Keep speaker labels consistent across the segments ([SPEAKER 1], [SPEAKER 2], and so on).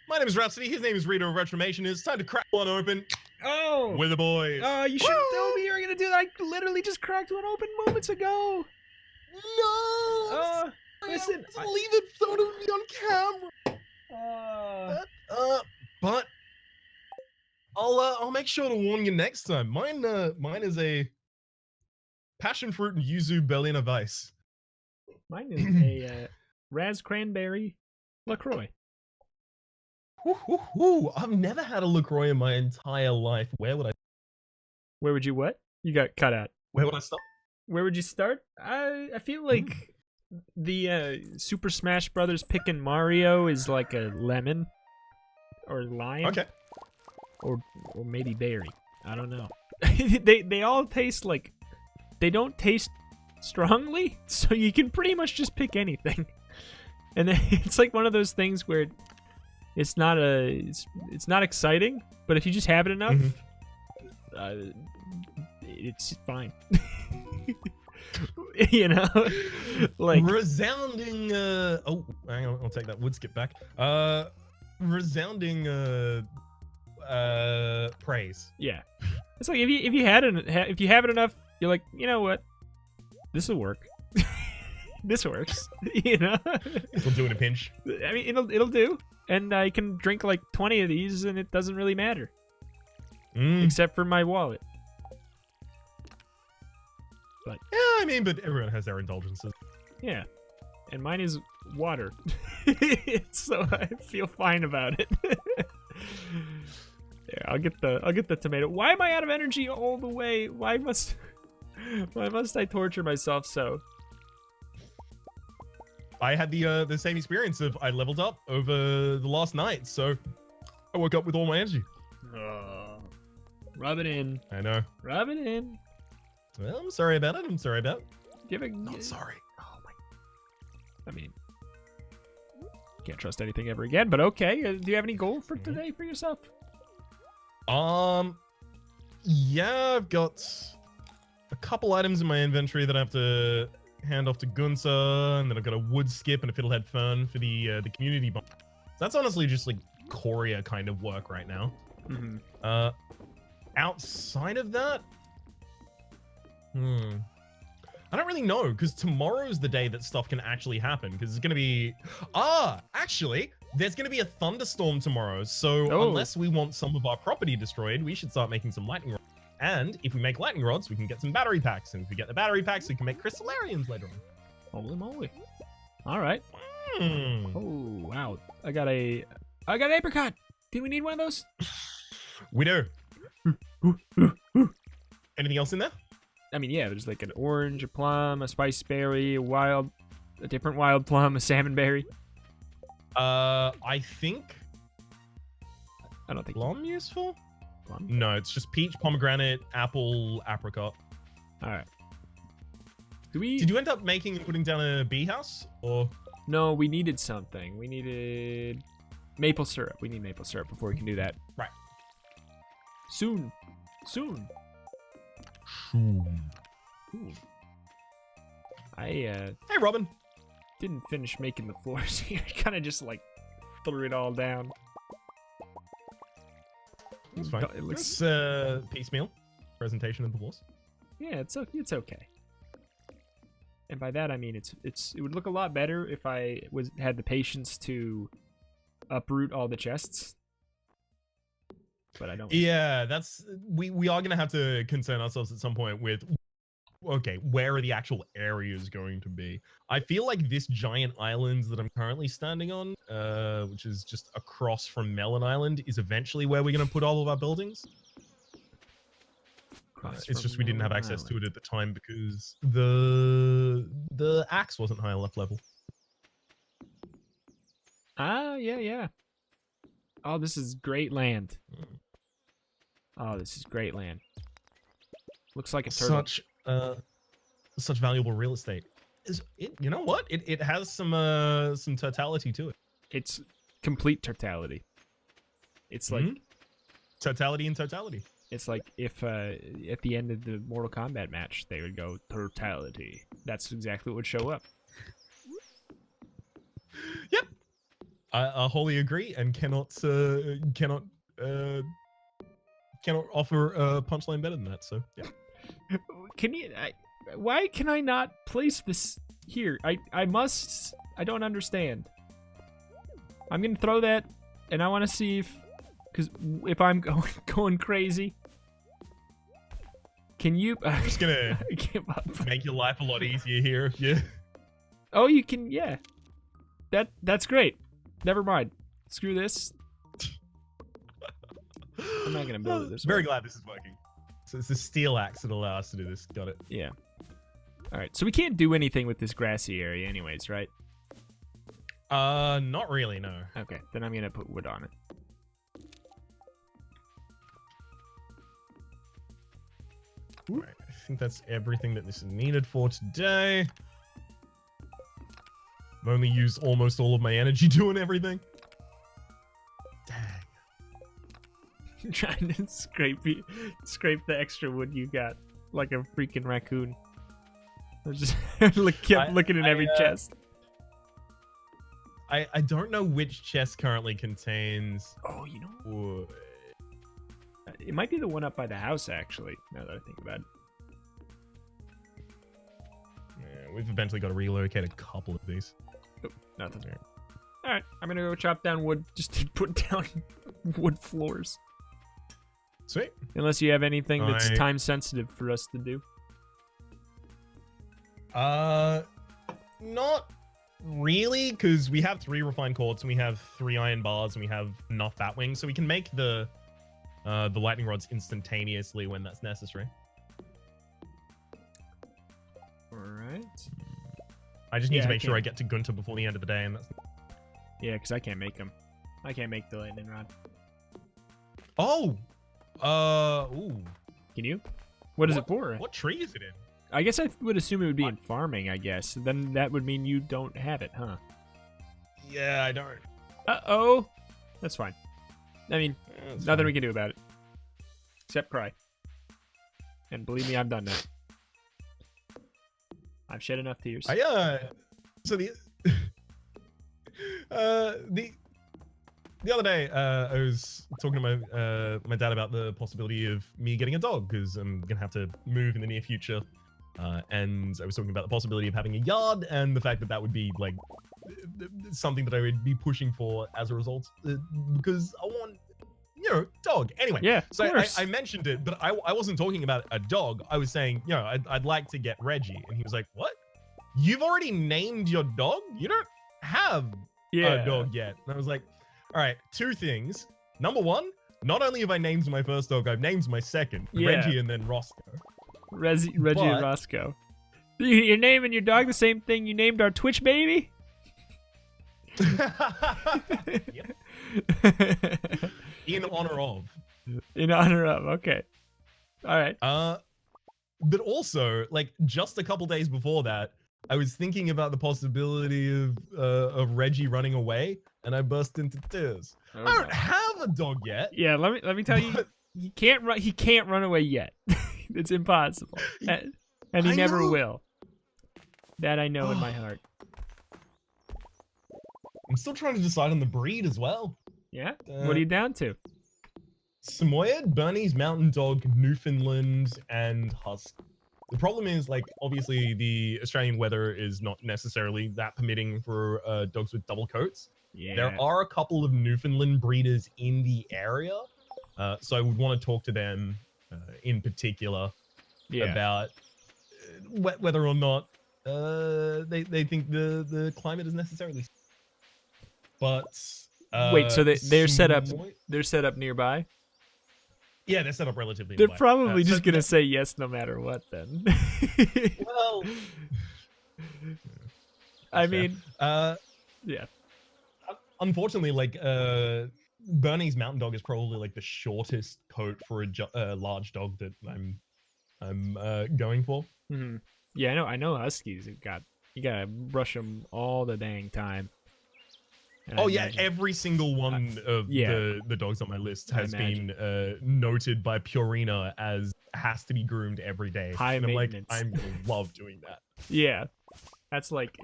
[SPEAKER 1] My name is Rhapsody. His name is Reto Retromation. It's time to crack one open.
[SPEAKER 2] Oh!
[SPEAKER 1] With the boys.
[SPEAKER 2] Oh, you shouldn't tell me you were gonna do that. I literally just cracked one open moments ago.
[SPEAKER 1] No!
[SPEAKER 2] Listen.
[SPEAKER 1] Leave it photo of me on camera. But I'll make sure to warn you next time. Mine is a passion fruit and yuzu belly in a vase.
[SPEAKER 2] Mine is a Raz Cranberry LaCroix.
[SPEAKER 1] I've never had a LaCroix in my entire life. Where would
[SPEAKER 2] you what? You got cut out.
[SPEAKER 1] Where would I start?
[SPEAKER 2] Where would you start? I feel like the Super Smash Brothers picking Mario is like a lemon or lime.
[SPEAKER 1] Okay.
[SPEAKER 2] Or maybe berry. I don't know. they all taste like they don't taste strongly, so you can pretty much just pick anything. And then it's like one of those things where it's not exciting, but if you just have it enough, it's fine. You know, like
[SPEAKER 1] resounding. Oh, hang on, I'll take that wood skip back. Resounding praise.
[SPEAKER 2] Yeah, it's like if you have it enough, you're like, you know what, this will work. This works. You know,
[SPEAKER 1] this will do in a pinch.
[SPEAKER 2] I mean, it'll do. And I can drink like 20 of these, and it doesn't really matter. Except for my wallet. But
[SPEAKER 1] yeah, I mean, but everyone has their indulgences.
[SPEAKER 2] Yeah, and mine is water, so I feel fine about it. Yeah, I'll get the tomato. Why am I out of energy all the way? Why must I torture myself so?
[SPEAKER 1] I had the same experience of I leveled up over the last night, so I woke up with all my energy.
[SPEAKER 2] Rub it in.
[SPEAKER 1] I know.
[SPEAKER 2] Rub it in.
[SPEAKER 1] Well, I'm sorry about it.
[SPEAKER 2] Give it.
[SPEAKER 1] Not sorry.
[SPEAKER 2] Oh my. I mean, can't trust anything ever again. But okay. Do you have any goal for today for yourself?
[SPEAKER 1] Yeah, I've got a couple items in my inventory that I have to hand off to Gunther, and then I've got a wood skip and a fiddlehead fern for the community bomb. That's honestly just like courier kind of work right now. Outside of that, I don't really know, because tomorrow's the day that stuff can actually happen, because it's going to be actually there's going to be a thunderstorm tomorrow, so unless we want some of our property destroyed, we should start making some lightning rods. And if we make lightning rods, we can get some battery packs. And if we get the battery packs, we can make crystallarians later on.
[SPEAKER 2] Holy moly. All right. Oh, wow. I got an apricot. Do we need one of those?
[SPEAKER 1] We do. Anything else in there?
[SPEAKER 2] I mean, yeah, there's like an orange, a plum, a spice berry, a different wild plum, a salmon berry.
[SPEAKER 1] I think...
[SPEAKER 2] I don't think...
[SPEAKER 1] Plum useful?
[SPEAKER 2] Plum?
[SPEAKER 1] No, it's just peach, pomegranate, apple, apricot.
[SPEAKER 2] All right.
[SPEAKER 1] Did you end up making and putting down a bee house, or?
[SPEAKER 2] No, we needed something. We needed maple syrup. We need maple syrup before we can do that.
[SPEAKER 1] Right.
[SPEAKER 2] Soon. Hey,
[SPEAKER 1] Robin.
[SPEAKER 2] Didn't finish making the floors here. Kind of just like threw it all down.
[SPEAKER 1] It's fine.
[SPEAKER 2] It looks
[SPEAKER 1] piecemeal presentation of the walls.
[SPEAKER 2] Yeah, it's okay. And by that I mean it would look a lot better if I had the patience to uproot all the chests. But I don't.
[SPEAKER 1] Yeah, we are gonna have to concern ourselves at some point with, okay, where are the actual areas going to be? I feel like this giant island that I'm currently standing on, which is just across from Melon Island, is eventually where we're gonna put all of our buildings. It's just we didn't have access to it at the time because the axe wasn't high enough level.
[SPEAKER 2] Yeah. Oh, this is great land. Oh, this is great land. Looks like a turtle.
[SPEAKER 1] Such valuable real estate. You know what? It has some totality to it.
[SPEAKER 2] It's complete totality. It's like
[SPEAKER 1] totality and totality.
[SPEAKER 2] It's like if at the end of the Mortal Kombat match they would go totality. That's exactly what would show up.
[SPEAKER 1] Yep. I wholly agree and cannot offer a punchline better than that. So yeah.
[SPEAKER 2] Can you? Why can I not place this here? I must. I don't understand. I'm gonna throw that, and I want to see if I'm going crazy. Can you?
[SPEAKER 1] I'm just gonna make your life a lot easier here if you.
[SPEAKER 2] Oh, you can. Yeah. That's great. Never mind. Screw this. I'm not gonna build it this way.
[SPEAKER 1] Very glad this is working. So it's the steel axe that allows us to do this. Got it.
[SPEAKER 2] Yeah. All right. So we can't do anything with this grassy area, anyways, right?
[SPEAKER 1] Not really. No.
[SPEAKER 2] Okay. Then I'm gonna put wood on it.
[SPEAKER 1] Right. I think that's everything that this is needed for today. I've only used almost all of my energy doing everything. Dang.
[SPEAKER 2] Trying to scrape the extra wood you got like a freaking raccoon. I just kept looking in every chest.
[SPEAKER 1] I don't know which chest currently contains.
[SPEAKER 2] Oh, you know.
[SPEAKER 1] Wood.
[SPEAKER 2] It might be the one up by the house, actually. Now that I think about it.
[SPEAKER 1] Yeah, we've eventually got to relocate a couple of these.
[SPEAKER 2] Oh, nothing. All right, I'm gonna go chop down wood just to put down wood floors.
[SPEAKER 1] Sweet.
[SPEAKER 2] Unless you have anything that's time sensitive for us to do.
[SPEAKER 1] Not really, because we have 3 refined quartz and we have 3 iron bars and we have enough batwings, so we can make the lightning rods instantaneously when that's necessary.
[SPEAKER 2] All right.
[SPEAKER 1] I just need to make sure I get to Gunter before the end of the day, and that's.
[SPEAKER 2] Yeah, because I can't make them. I can't make the lightning rod.
[SPEAKER 1] Oh. Ooh.
[SPEAKER 2] Can you? What is it for?
[SPEAKER 1] What tree is it in?
[SPEAKER 2] I guess I would assume it would be in farming, I guess. Then that would mean you don't have it, huh?
[SPEAKER 1] Yeah, I don't.
[SPEAKER 2] Uh-oh. That's fine. I mean, nothing
[SPEAKER 1] fine.
[SPEAKER 2] we can do about it. Except cry. And believe me, I've done that. I've shed enough tears.
[SPEAKER 1] So the other day, I was talking to my dad about the possibility of me getting a dog, because I'm gonna have to move in the near future. And I was talking about the possibility of having a yard and the fact that that would be like something that I would be pushing for as a result, because I want, dog. Anyway,
[SPEAKER 2] yeah.
[SPEAKER 1] So I mentioned it, but I wasn't talking about a dog. I was saying, I'd like to get Reggie, and he was like, "What? You've already named your dog? You don't have a dog yet?" And I was like, "All right, 2 things. Number 1, not only have I named my first dog, I've named my second, Reggie, and then Roscoe."
[SPEAKER 2] Reggie and Roscoe. You're naming your dog the same thing you named our Twitch baby?
[SPEAKER 1] In honor of.
[SPEAKER 2] In honor of, okay. All right.
[SPEAKER 1] But also, like, just a couple days before that, I was thinking about the possibility of Reggie running away, and I burst into tears.
[SPEAKER 2] Oh,
[SPEAKER 1] I don't have a dog yet.
[SPEAKER 2] Yeah, let me tell you, he can't run away yet. It's impossible. And he never will. That I know in my heart.
[SPEAKER 1] I'm still trying to decide on the breed as well.
[SPEAKER 2] Yeah? What are you down to?
[SPEAKER 1] Samoyed, Bernese Mountain Dog, Newfoundland, and Husky. The problem is, like, obviously the Australian weather is not necessarily that permitting for dogs with double coats.
[SPEAKER 2] Yeah.
[SPEAKER 1] There are a couple of Newfoundland breeders in the area, so I would want to talk to them in particular about whether or not they think the climate is necessarily. But
[SPEAKER 2] wait, so they're set up. They're set up nearby.
[SPEAKER 1] Yeah, they're set up relatively.
[SPEAKER 2] They're probably just gonna say yes no matter what. Then.
[SPEAKER 1] Well,
[SPEAKER 2] I mean,
[SPEAKER 1] yeah. Unfortunately, like Bernese Mountain Dog is probably like the shortest coat for a large dog that I'm going for.
[SPEAKER 2] Mm-hmm. Yeah, I know Huskies. You gotta brush them all the dang time. And
[SPEAKER 1] oh yeah, every single one of the dogs on my list has been noted by Purina as has to be groomed every day.
[SPEAKER 2] High
[SPEAKER 1] and
[SPEAKER 2] maintenance.
[SPEAKER 1] I'm gonna love doing that.
[SPEAKER 2] Yeah. That's like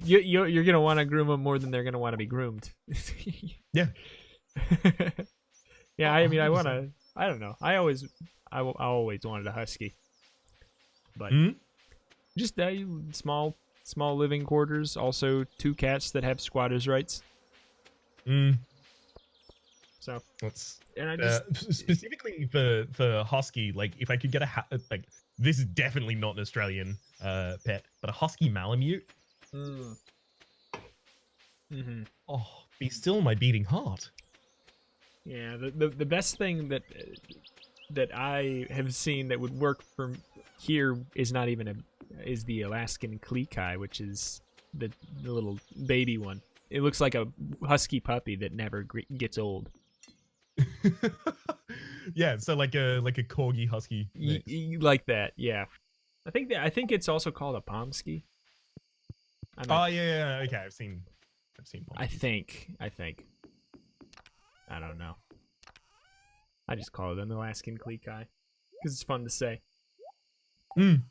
[SPEAKER 2] you're gonna want to groom them more than they're gonna want to be groomed.
[SPEAKER 1] Yeah.
[SPEAKER 2] Yeah,
[SPEAKER 1] Oh,
[SPEAKER 2] I mean, I
[SPEAKER 1] 100%.
[SPEAKER 2] wanna. I don't know. I always wanted a husky, but
[SPEAKER 1] Mhm.
[SPEAKER 2] just small living quarters. Also, 2 cats that have squatters' rights.
[SPEAKER 1] Mm.
[SPEAKER 2] So,
[SPEAKER 1] That's
[SPEAKER 2] and I just
[SPEAKER 1] specifically for husky. Like, if I could get like, this is definitely not an Australian pet, but a husky Malamute.
[SPEAKER 2] mm, hmm
[SPEAKER 1] Oh, be still my beating heart.
[SPEAKER 2] yeah, the best thing that I have seen that would work for here is not even is the Alaskan Klekai, which is the little baby one. It looks like a husky puppy that never gets old.
[SPEAKER 1] Yeah, so like a corgi husky mix.
[SPEAKER 2] Like that, yeah. I think it's also called a Pomsky.
[SPEAKER 1] Oh yeah, okay. I've seen
[SPEAKER 2] I
[SPEAKER 1] Pomskies.
[SPEAKER 2] think. I don't know. I just call it an Alaskan Klekai because it's fun to say.
[SPEAKER 1] Mm.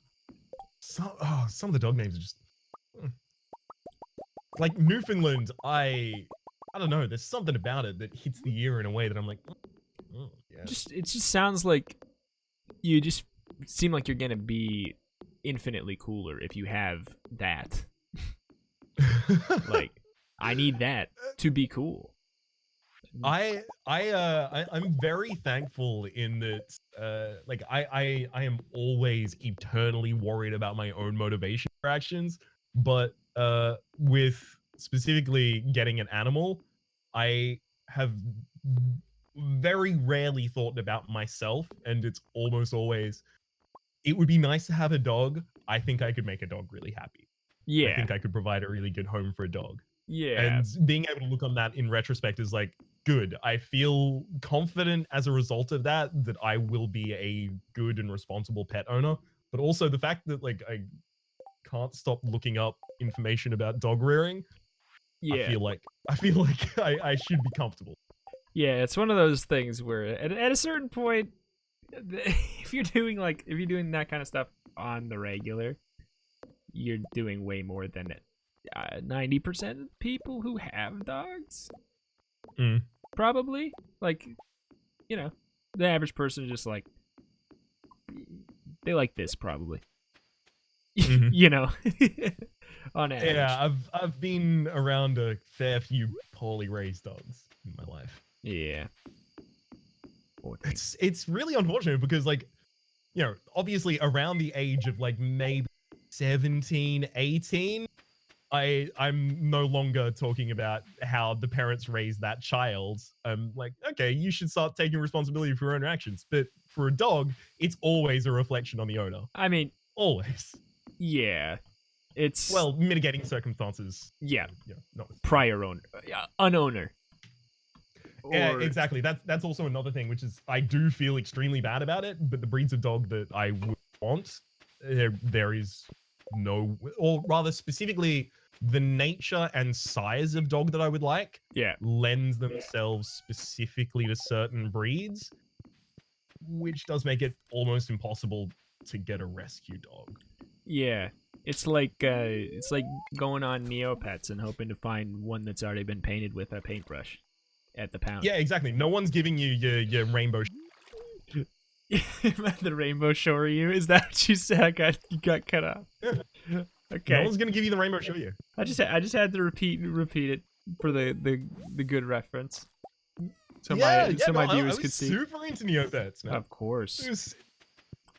[SPEAKER 1] Some of the dog names are just like Newfoundland. I don't know. There's something about it that hits the ear in a way that I'm like, yes.
[SPEAKER 2] It just sounds like you just seem like you're gonna be infinitely cooler if you have that. Like, I need that to be cool.
[SPEAKER 1] I'm very thankful in that like I am always eternally worried about my own motivation for actions, but with specifically getting an animal, I have very rarely thought about myself, and it's almost always it would be nice to have a dog. I think I could make a dog really happy. I
[SPEAKER 2] Yeah,
[SPEAKER 1] think I could provide a really good home for a dog.
[SPEAKER 2] yeah,
[SPEAKER 1] And being able to look on that in retrospect is like, good. I feel confident as a result of that I will be a good and responsible pet owner. But also the fact that like I can't stop looking up information about dog rearing,
[SPEAKER 2] yeah.
[SPEAKER 1] I feel like I should be comfortable.
[SPEAKER 2] Yeah, it's one of those things where at a certain point, if you're doing that kind of stuff on the regular, you're doing way more than 90% of people who have dogs.
[SPEAKER 1] Mm.
[SPEAKER 2] Probably, like, you know, the average person is just like they like this probably.
[SPEAKER 1] Mm-hmm.
[SPEAKER 2] You know, on average.
[SPEAKER 1] Yeah, I've been around a fair few poorly raised dogs in my life.
[SPEAKER 2] Yeah.
[SPEAKER 1] It's really unfortunate because like, you know, obviously around the age of like maybe 17, 18, I'm no longer talking about how the parents raised that child. I'm like, okay, you should start taking responsibility for your own actions. But for a dog, it's always a reflection on the owner.
[SPEAKER 2] I mean,
[SPEAKER 1] Always.
[SPEAKER 2] yeah. It's
[SPEAKER 1] Well, mitigating circumstances.
[SPEAKER 2] yeah.
[SPEAKER 1] Not
[SPEAKER 2] Prior owner, unowner.
[SPEAKER 1] yeah,
[SPEAKER 2] Or
[SPEAKER 1] exactly. That's also another thing, which is I do feel extremely bad about it. But the breeds of dog that I would want, there is no, or rather specifically, the nature and size of dog that I would like,
[SPEAKER 2] yeah,
[SPEAKER 1] lends themselves specifically to certain breeds, which does make it almost impossible to get a rescue dog.
[SPEAKER 2] yeah. It's like going on Neopets and hoping to find one that's already been painted with a paintbrush at the pound.
[SPEAKER 1] Yeah, exactly. No one's giving you your rainbow.
[SPEAKER 2] The rainbow shoryu. Is that what you said? You got cut off. Okay.
[SPEAKER 1] No one's gonna give you the rainbow shoryu.
[SPEAKER 2] I just had to repeat it for the good reference. So my viewers could see.
[SPEAKER 1] Super into Neopets, man.
[SPEAKER 2] Of course.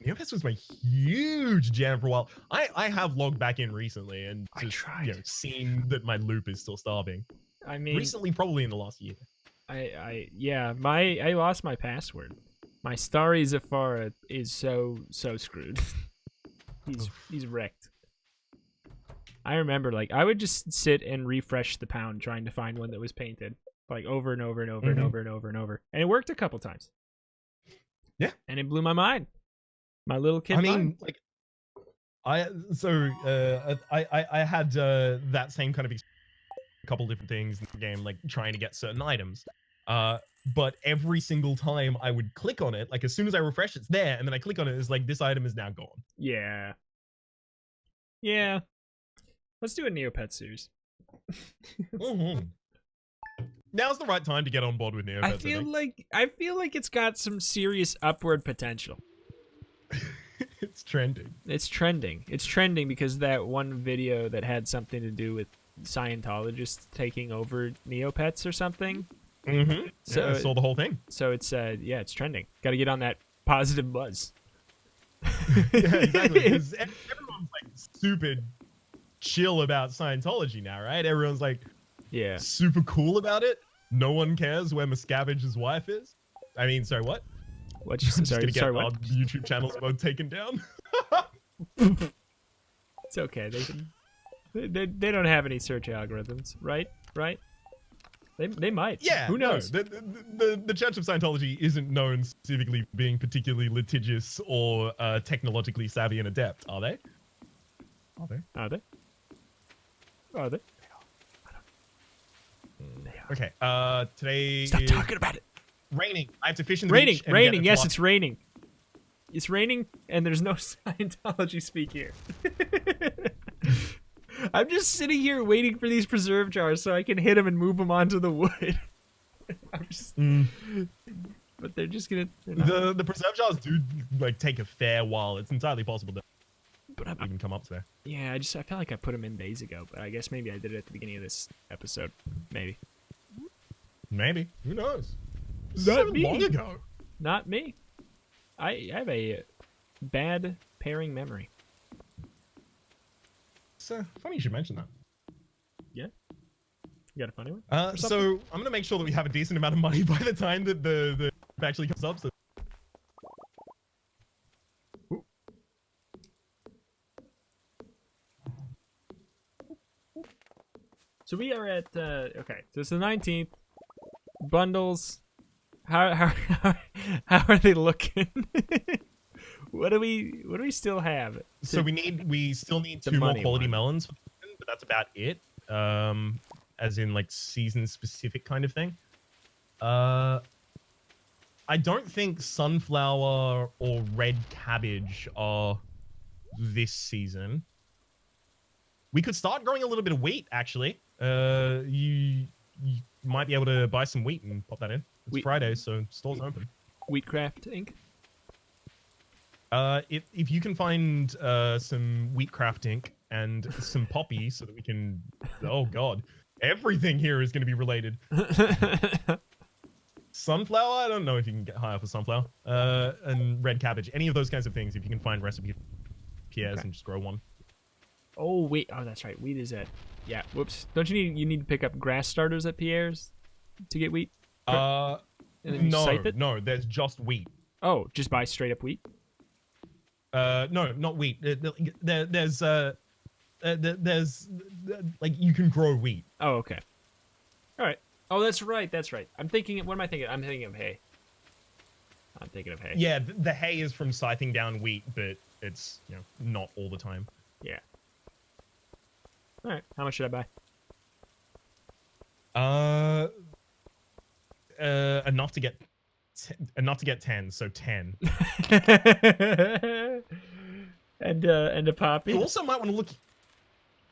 [SPEAKER 1] Neopets was my huge jam for a while. I have logged back in recently and just seen that my loop is still starving.
[SPEAKER 2] I mean,
[SPEAKER 1] recently, probably in the last year.
[SPEAKER 2] I lost my password. My Starry Zafara is so screwed. he's wrecked. I remember, like, I would just sit and refresh the pound trying to find one that was painted, like, over and over and over and over and over and over, and it worked a couple times.
[SPEAKER 1] Yeah,
[SPEAKER 2] and it blew my mind. My little kid.
[SPEAKER 1] I mean, like, I had that same kind of a couple different things in the game, like trying to get certain items. But every single time I would click on it, like as soon as I refresh, it's there, and then I click on it, it's like this item is now gone.
[SPEAKER 2] Yeah. Let's do a Neopet series.
[SPEAKER 1] Mhm. Now's the right time to get on board with Neopets.
[SPEAKER 2] I feel like it's got some serious upward potential.
[SPEAKER 1] It's trending.
[SPEAKER 2] It's trending. It's trending because that one video that had something to do with Scientologists taking over Neopets or something.
[SPEAKER 1] Mm-hmm.
[SPEAKER 2] So
[SPEAKER 1] yeah, I saw the whole thing.
[SPEAKER 2] So it's yeah, it's trending. Got to get on that positive buzz.
[SPEAKER 1] Yeah, exactly. Because everyone's like super chill about Scientology now, right? Everyone's like,
[SPEAKER 2] yeah,
[SPEAKER 1] super cool about it. No one cares where Miscavige's wife is. I mean, sorry, what?
[SPEAKER 2] What? You
[SPEAKER 1] I'm
[SPEAKER 2] sorry,
[SPEAKER 1] just gonna get
[SPEAKER 2] what?
[SPEAKER 1] our YouTube channels both taken down.
[SPEAKER 2] It's okay. They don't have any search algorithms, right? Right? They might.
[SPEAKER 1] Yeah.
[SPEAKER 2] Who knows?
[SPEAKER 1] No, the Church of Scientology isn't known specifically for being particularly litigious or technologically savvy and adept, are they? Are they?
[SPEAKER 2] Are they? Are they?
[SPEAKER 1] Okay. Today.
[SPEAKER 2] Stop talking about it.
[SPEAKER 1] Raining. I have to fish in the
[SPEAKER 2] Raining.
[SPEAKER 1] beach. And
[SPEAKER 2] Raining.
[SPEAKER 1] get
[SPEAKER 2] Yes,
[SPEAKER 1] tilapia.
[SPEAKER 2] it's raining. It's raining, and there's no Scientology speak here. I'm just sitting here waiting for these preserve jars so I can hit them and move them onto the wood. I'm just, but they're just gonna.
[SPEAKER 1] The preserve jars do like take a fair while. It's entirely possible that
[SPEAKER 2] But
[SPEAKER 1] you can come up to there.
[SPEAKER 2] yeah, I feel like I put them in days ago, but I guess maybe I did it at the beginning of this episode. Maybe.
[SPEAKER 1] Maybe. Who knows?
[SPEAKER 2] Not
[SPEAKER 1] So
[SPEAKER 2] me.
[SPEAKER 1] long ago.
[SPEAKER 2] Not me. I have a bad pairing memory.
[SPEAKER 1] It's funny you should mention that.
[SPEAKER 2] Yeah. You got a funny one?
[SPEAKER 1] So I'm gonna make sure that we have a decent amount of money by the time that the actually comes up.
[SPEAKER 2] So we are at okay. So it's the 19th. Bundles. How are they looking? What do we still have?
[SPEAKER 1] So we still need
[SPEAKER 2] the
[SPEAKER 1] 2 more
[SPEAKER 2] money
[SPEAKER 1] quality
[SPEAKER 2] one.
[SPEAKER 1] melons, but that's about it. As in like season specific kind of thing. I don't think sunflower or red cabbage are this season. We could start growing a little bit of wheat, actually. You might be able to buy some wheat and pop that in. It's
[SPEAKER 2] Wheat.
[SPEAKER 1] Friday, so store's open.
[SPEAKER 2] Wheatcraft Inc.
[SPEAKER 1] If you can find some Wheatcraft ink and some poppy so that we can... Oh, God. Everything here is going to be related. Sunflower? I don't know if you can get higher for sunflower. And red cabbage. Any of those kinds of things, if you can find recipe Pierre's and just grow one.
[SPEAKER 2] Oh wait, oh that's right. Wheat is at yeah. Whoops. Don't you need to pick up grass starters at Pierre's to get wheat? And then you scythe it?
[SPEAKER 1] No, there's just wheat.
[SPEAKER 2] Oh, just buy straight up wheat?
[SPEAKER 1] No, not wheat. There's like you can grow wheat.
[SPEAKER 2] Oh, okay. All right. Oh, that's right. That's right. I'm thinking. What am I thinking? I'm thinking of hay. I'm thinking of hay.
[SPEAKER 1] Yeah, the hay is from scything down wheat, but it's not all the time.
[SPEAKER 2] Yeah. All right. How much should I
[SPEAKER 1] buy? Enough to get 10, so 10.
[SPEAKER 2] And a poppy.
[SPEAKER 1] You also might want to look.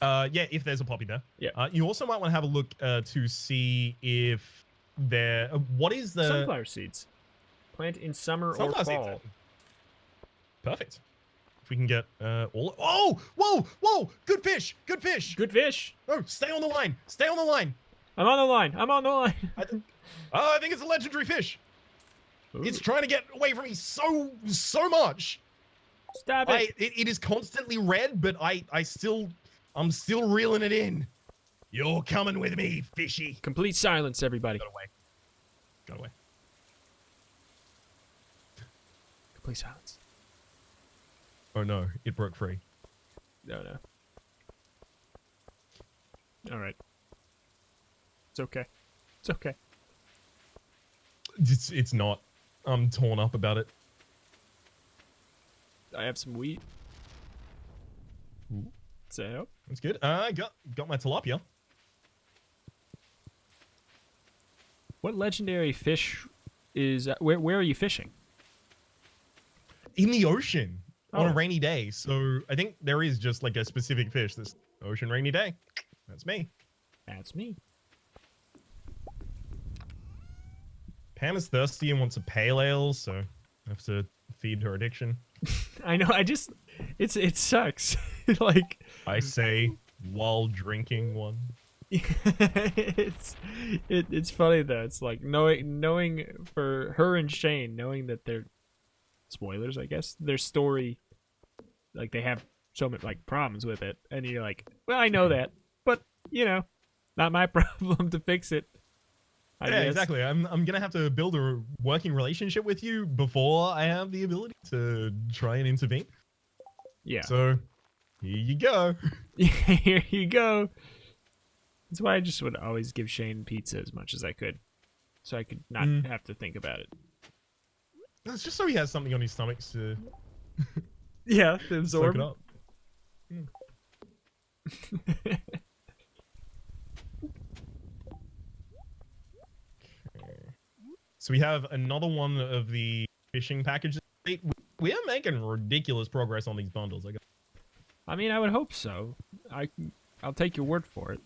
[SPEAKER 1] Yeah, if there's a poppy there.
[SPEAKER 2] Yeah.
[SPEAKER 1] You also might want to have a look to see if there. What is the
[SPEAKER 2] sunflower seeds? Plant in summer or fall.
[SPEAKER 1] Seeds. Perfect. If we can get all. Oh, whoa! Good fish! Good fish!
[SPEAKER 2] Good fish.
[SPEAKER 1] Oh, stay on the line! Stay on the line!
[SPEAKER 2] I'm on the line. I'm on the line.
[SPEAKER 1] I think it's a legendary fish.
[SPEAKER 2] Ooh.
[SPEAKER 1] It's trying to get away from me so much.
[SPEAKER 2] Stop it.
[SPEAKER 1] It is constantly red, but I'm still reeling it in. You're coming with me, fishy.
[SPEAKER 2] Complete silence, everybody.
[SPEAKER 1] Got away.
[SPEAKER 2] Complete silence.
[SPEAKER 1] Oh no, it broke free.
[SPEAKER 2] No. All right. It's okay. It's okay.
[SPEAKER 1] It's not. I'm torn up about it.
[SPEAKER 2] I have some wheat. Does that help?
[SPEAKER 1] That's good. I got my tilapia.
[SPEAKER 2] What legendary fish is... where are you fishing?
[SPEAKER 1] In the ocean on a
[SPEAKER 2] Oh.
[SPEAKER 1] rainy day. So I think there is just like a specific fish that's Ocean rainy day. That's me.
[SPEAKER 2] That's me.
[SPEAKER 1] Pam is thirsty and wants a pale ale, so I have to feed her addiction.
[SPEAKER 2] I know. It sucks. Like
[SPEAKER 1] I say while drinking one.
[SPEAKER 2] it's funny though. It's like knowing for her and Shane, knowing that they're spoilers, I guess, their story, like they have so many like problems with it, and you're like, well, I know that, but you know, not my problem to fix it. I guess.
[SPEAKER 1] Exactly. I'm gonna have to build a working relationship with you before I have the ability to try and intervene.
[SPEAKER 2] Yeah.
[SPEAKER 1] So here you go.
[SPEAKER 2] Here you go. That's why I just would always give Shane pizza as much as I could, so I could not have to think about it.
[SPEAKER 1] It's just so he has something on his stomach to
[SPEAKER 2] yeah, to absorb.
[SPEAKER 1] Soak it up. So we have another one of the fishing packages. We are making ridiculous progress on these bundles.
[SPEAKER 2] I mean, I would hope so. I'll take your word for it.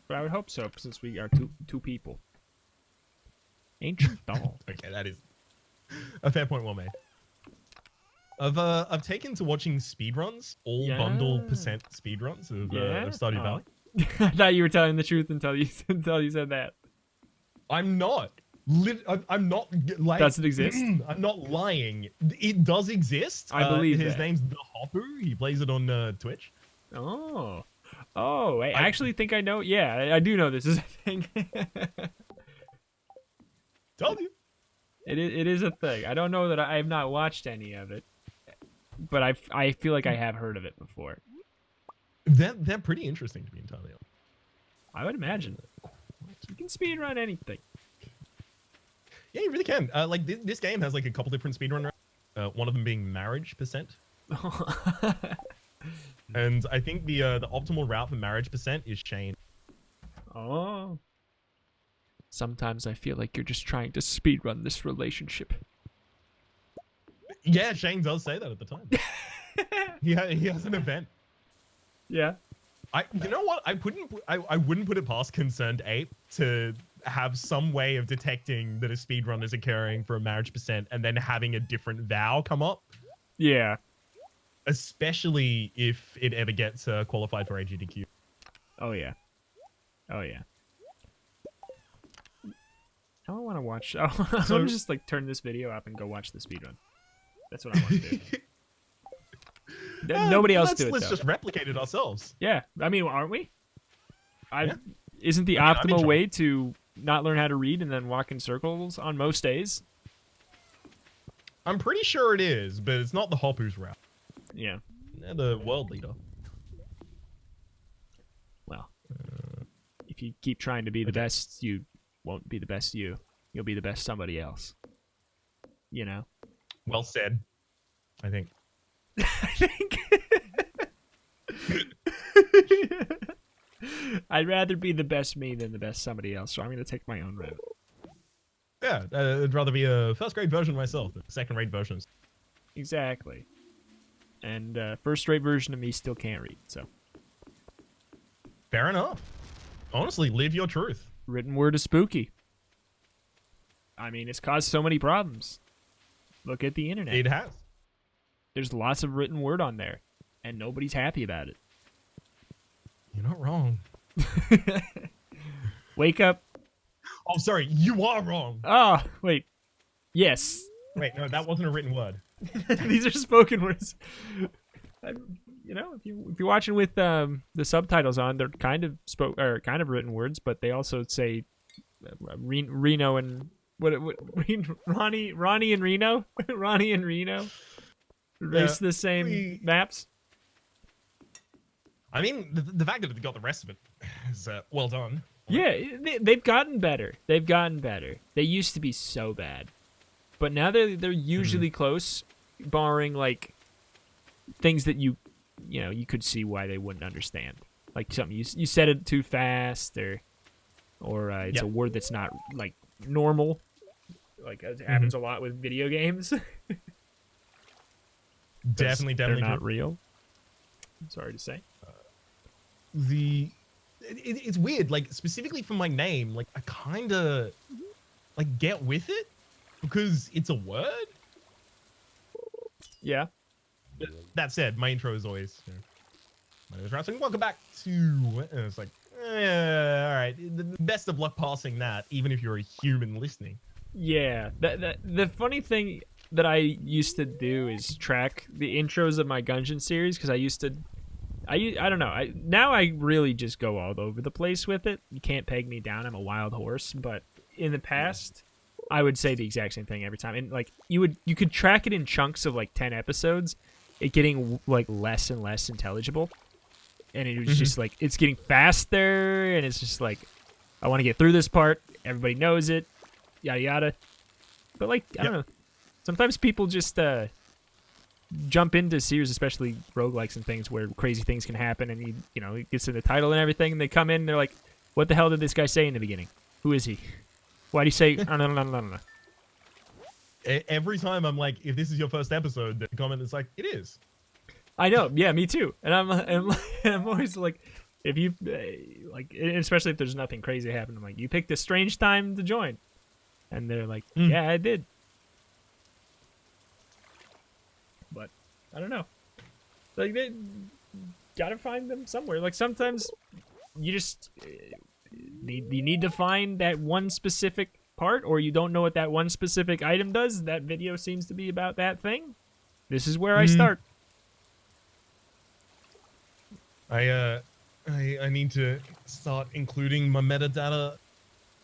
[SPEAKER 2] But I would hope so, since we are two people. Ancient doll.
[SPEAKER 1] Okay, that is a fair point well made. I've taken to watching speedruns, all bundle percent speedruns of Stardew Valley.
[SPEAKER 2] I thought you were telling the truth until you said that.
[SPEAKER 1] I'm not. I'm not like.
[SPEAKER 2] Does it exist?
[SPEAKER 1] I'm not lying. It does exist.
[SPEAKER 2] I believe
[SPEAKER 1] his
[SPEAKER 2] that.
[SPEAKER 1] name's The Hopper. He plays it on Twitch.
[SPEAKER 2] Oh, I actually think I know. Yeah, I do know this is a thing.
[SPEAKER 1] Told you.
[SPEAKER 2] It is a thing. I don't know that I have not watched any of it, but I feel like I have heard of it before.
[SPEAKER 1] They're pretty interesting to be entirely honest.
[SPEAKER 2] I would imagine. You can speedrun anything.
[SPEAKER 1] Yeah, you really can. Like this game has like a couple different speedrun routes. One of them being marriage percent. And I think the optimal route for marriage percent is Shane.
[SPEAKER 2] Oh. Sometimes I feel like you're just trying to speedrun this relationship.
[SPEAKER 1] Yeah, Shane does say that at the time. he has an event.
[SPEAKER 2] Yeah.
[SPEAKER 1] You know what? I wouldn't put it past Concerned Ape to have some way of detecting that a speedrun is occurring for a marriage percent and then having a different vow come up.
[SPEAKER 2] Yeah.
[SPEAKER 1] Especially if it ever gets qualified for AGDQ.
[SPEAKER 2] Oh yeah. Oh yeah. Now I want to watch. I want to just like turn this video up and go watch the speedrun. That's what I want to do. Nobody else do it.
[SPEAKER 1] Let's just replicate it ourselves.
[SPEAKER 2] Yeah, I mean, aren't we?
[SPEAKER 1] Yeah.
[SPEAKER 2] Isn't the optimal way to not learn how to read and then walk in circles on most days?
[SPEAKER 1] I'm pretty sure it is, but it's not the Hopper's route.
[SPEAKER 2] Yeah.
[SPEAKER 1] They're the world leader.
[SPEAKER 2] Well, if you keep trying to be the best, you won't be the best you. You'll be the best somebody else. You know?
[SPEAKER 1] Well said, I think.
[SPEAKER 2] I think. I'd rather be the best me than the best somebody else, so I'm going to take my own route.
[SPEAKER 1] Yeah, I'd rather be a first-grade version of myself than a second-rate version.
[SPEAKER 2] Exactly. And first-rate version of me still can't read, so.
[SPEAKER 1] Fair enough. Honestly, live your truth.
[SPEAKER 2] Written word is spooky. I mean, it's caused so many problems. Look at the internet.
[SPEAKER 1] It has.
[SPEAKER 2] There's lots of written word on there, and nobody's happy about it.
[SPEAKER 1] You're not wrong.
[SPEAKER 2] Wake up.
[SPEAKER 1] Oh, sorry, you are wrong.
[SPEAKER 2] Oh, wait. Yes.
[SPEAKER 1] Wait, no, that wasn't a written word.
[SPEAKER 2] These are spoken words. You know, if you're watching with the subtitles on, they're kind of written words, but they also say Reno and Ronnie and Reno, Ronnie and Reno, race the same maps.
[SPEAKER 1] I mean, the fact that they got the rest of it is well done.
[SPEAKER 2] Yeah, they've gotten better. They've gotten better. They used to be so bad, but now they're usually close, barring like things that you could see why they wouldn't understand. Like something you said it too fast, or it's a word that's not like normal. Like it happens a lot with video games.
[SPEAKER 1] Definitely
[SPEAKER 2] they're not
[SPEAKER 1] true.
[SPEAKER 2] real. I'm sorry to say.
[SPEAKER 1] it's weird. Like specifically for my name, like I kind of like get with it because it's a word.
[SPEAKER 2] Yeah.
[SPEAKER 1] That said, my intro is always, my name is Rhapsody. Welcome back to, and it's like, all right, the best of luck passing that, even if you're a human listening.
[SPEAKER 2] Yeah. The funny thing that I used to do is track the intros of my Gungeon series, because I don't know. Now I really just go all over the place with it. You can't peg me down. I'm a wild horse. But in the past, I would say the exact same thing every time. And like you could track it in chunks of like 10 episodes, it getting like less and less intelligible. And it was just like it's getting faster, and it's just like I want to get through this part. Everybody knows it, yada yada. But like I don't know. Sometimes people just jump into series, especially roguelikes and things where crazy things can happen, and you know, it gets in the title and everything, and they come in and they're like, what the hell did this guy say in the beginning? Who is he? Why do you say no?
[SPEAKER 1] Every time I'm like, if this is your first episode, the comment is like, it is.
[SPEAKER 2] I know, yeah, me too. And I'm always like, if you like, especially if there's nothing crazy happening, I'm like, you picked a strange time to join, and they're like, yeah, I did. But I don't know. Like they gotta find them somewhere. Like sometimes you just you need to find that one specific part, or you don't know what that one specific item does. That video seems to be about that thing. This is where I start.
[SPEAKER 1] I need to start including my metadata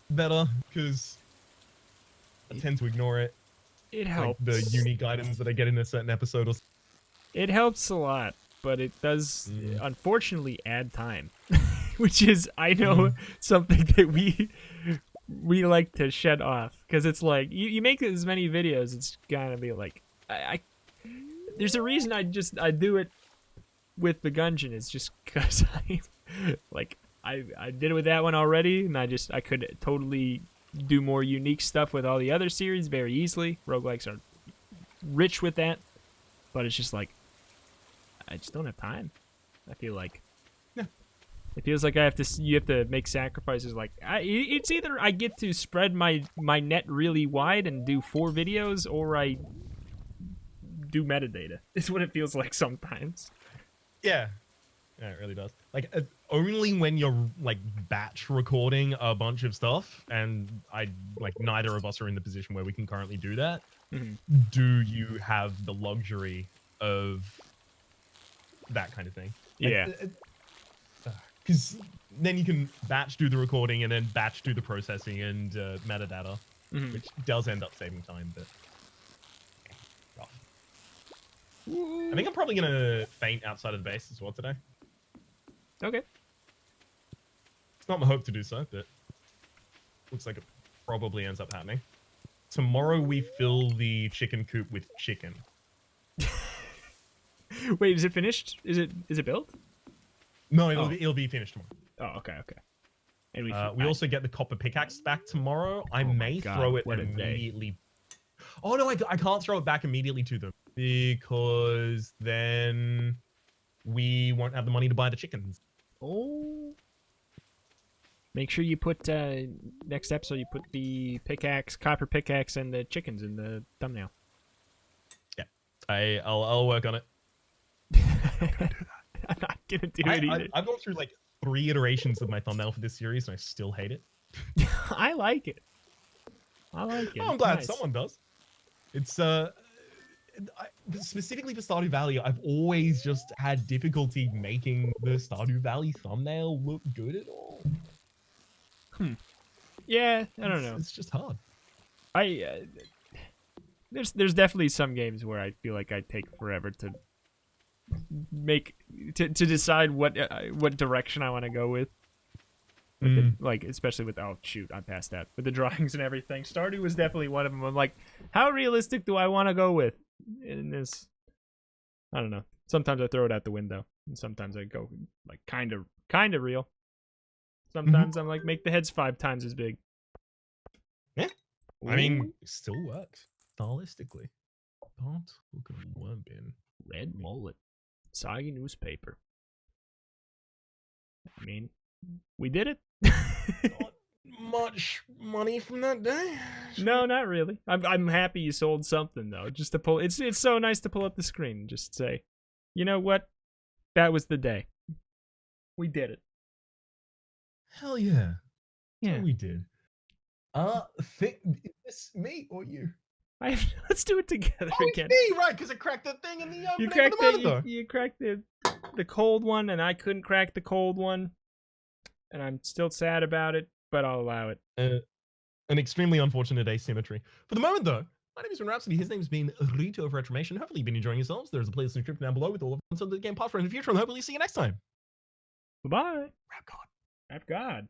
[SPEAKER 1] better, because I tend to ignore it.
[SPEAKER 2] It helps.
[SPEAKER 1] Like the unique items that I get in a certain episode.
[SPEAKER 2] It helps a lot, but it does unfortunately add time, which is, I know, something that we like to shed off, because it's like you make as many videos, it's gotta be like there's a reason I do it with the Gungeon. It's just because I did it with that one already, and I could totally do more unique stuff with all the other series very easily. Roguelikes are rich with that, but it's just like I just don't have time. I feel like it feels like you have to make sacrifices. Like it's either I get to spread my net really wide and do 4 videos, or I do metadata. It's what it feels like sometimes.
[SPEAKER 1] Yeah, it really does. Like only when you're like batch recording a bunch of stuff, and neither of us are in the position where we can currently do that. Do you have the luxury of that kind of thing?
[SPEAKER 2] Yeah.
[SPEAKER 1] Because then you can batch do the recording and then batch do the processing and metadata, which does end up saving time, but rough. I think I'm probably going to faint outside of the base as well today.
[SPEAKER 2] Okay.
[SPEAKER 1] It's not my hope to do so, but looks like it probably ends up happening. Tomorrow we fill the chicken coop with chicken.
[SPEAKER 2] Wait, is it finished? Is it built?
[SPEAKER 1] No, it'll be finished tomorrow.
[SPEAKER 2] Oh, okay. And
[SPEAKER 1] we also get the copper pickaxe back tomorrow. I may throw it immediately. Oh no, I can't throw it back immediately to them, because then we won't have the money to buy the chickens.
[SPEAKER 2] Oh. Make sure you put next episode you put the copper pickaxe, and the chickens in the thumbnail.
[SPEAKER 1] Yeah, I'll work on it.
[SPEAKER 2] I'm not gonna do it either.
[SPEAKER 1] I've gone through like 3 iterations of my thumbnail for this series, and I still hate it.
[SPEAKER 2] I like it. Oh,
[SPEAKER 1] I'm glad someone does. It's specifically for Stardew Valley, I've always just had difficulty making the Stardew Valley thumbnail look good at all.
[SPEAKER 2] Yeah, I don't know.
[SPEAKER 1] It's just hard.
[SPEAKER 2] There's definitely some games where I feel like I take forever to decide what direction I want to go with. Like, especially with, oh shoot, I passed that, with the drawings and everything. Stardew was definitely one of them. I'm like, how realistic do I want to go with in this? I don't know. Sometimes I throw it out the window, and sometimes I go like kind of real. Sometimes I'm like, make the heads 5 times as big.
[SPEAKER 1] Yeah, I mean, it still works stylistically. But look at the worm bin.
[SPEAKER 2] Red mullet, soggy newspaper. I mean, we did it.
[SPEAKER 1] Not much money from that day.
[SPEAKER 2] No, not really. I'm happy you sold something though. Just to pull, it's so nice to pull up the screen and just say, you know what, that was the day. We did it.
[SPEAKER 1] Hell yeah.
[SPEAKER 2] Yeah,
[SPEAKER 1] We did. Is this me or you?
[SPEAKER 2] let's do it together again.
[SPEAKER 1] It's me, right? Because I cracked that thing in the
[SPEAKER 2] You
[SPEAKER 1] opening
[SPEAKER 2] cracked
[SPEAKER 1] of the monitor.
[SPEAKER 2] you cracked the cold one, and I couldn't crack the cold one, and I'm still sad about it, but I'll allow it.
[SPEAKER 1] An extremely unfortunate asymmetry. For the moment, though, my name is Rhapsody. His name's been Reto of Retromation. Hopefully, you've been enjoying yourselves. There's a playlist in the description down below with all of the game past for in the future, and hopefully see you next time.
[SPEAKER 2] Bye-bye.
[SPEAKER 1] Rap God.
[SPEAKER 2] Rap God.